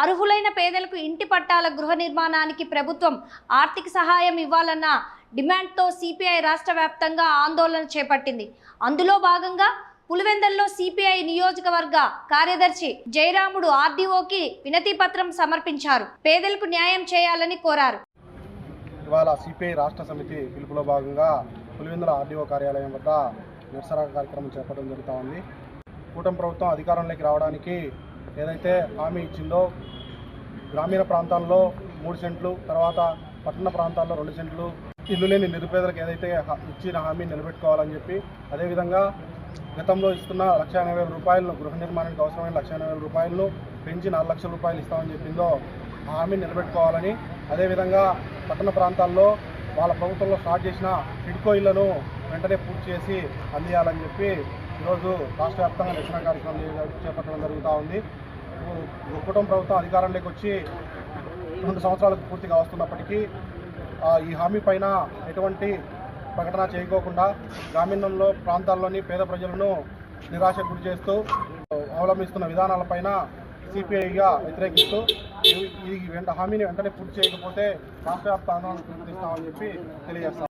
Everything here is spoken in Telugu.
అర్హులైన పేదలకు ఇంటి పట్టాల గృహ నిర్మాణానికి ప్రభుత్వం ఆర్థిక సహాయం ఇవ్వాలన్న డిమాండ్తో సిపిఐ రాష్ట్ర వ్యాప్తంగా ఆందోళన చేపట్టింది. అందులో భాగంగా పులివెందులలో సిపిఐ నియోజకవర్గ కార్యదర్శి జయరాముడు ఆర్డీఓకి వినతి పత్రం సమర్పించారు. పేదలకు న్యాయం చేయాలని కోరారు. ఇవాళ సిపిఐ రాష్ట్ర సమితి పిలుపులో భాగంగా పులివెందుల ఆర్డీఓ కార్యాలయం వద్ద నిరసన కార్యక్రమం చేపట్టడం జరుగుతూ ఉంది. కూటమి ప్రభుత్వం అధికారంలోకి రావడానికి ఏదైతే హామీ ఇచ్చిందో గ్రామీణ ప్రాంతాల్లో 3 సెంట్లు, తర్వాత పట్టణ ప్రాంతాల్లో 2 సెంట్లు ఇల్లు లేని నిరుపేదలకు ఏదైతే ఇచ్చిన హామీని నిలబెట్టుకోవాలని చెప్పి, అదేవిధంగా గతంలో ఇస్తున్న 1,80,000 రూపాయలను గృహ నిర్మాణానికి అవసరమైన 1,80,000 రూపాయలను పెంచి 4 లక్షల రూపాయలు ఇస్తామని చెప్పిందో ఆ హామీని నిలబెట్టుకోవాలని, అదేవిధంగా పట్టణ ప్రాంతాల్లో వాళ్ళ ప్రభుత్వంలో స్టార్ట్ చేసిన టిడ్కో ఇళ్లను వెంటనే పూర్తి చేసి అందియాలని చెప్పి ఈరోజు రాష్ట్ర వ్యాప్తంగా నిరసన కార్యక్రమం చేపట్టడం జరుగుతూ ఉంది. కుటుంబ ప్రభుత్వం అధికారంలోకి వచ్చి 2 సంవత్సరాలకు పూర్తిగా వస్తున్నప్పటికీ ఈ హామీ పైన ఎటువంటి ప్రకటన చేయకోకుండా గ్రామీణంలో ప్రాంతాల్లోని పేద ప్రజలను నిరాశకు గురి చేస్తూ అవలంబిస్తున్న విధానాలపైన సిపిఐగా వ్యతిరేకిస్తూ ఈ హామీని వెంటనే పూర్తి చేయకపోతే రాష్ట్ర వ్యాప్త ఆందోళన పిలుపునిస్తామని చెప్పి తెలియజేస్తాం.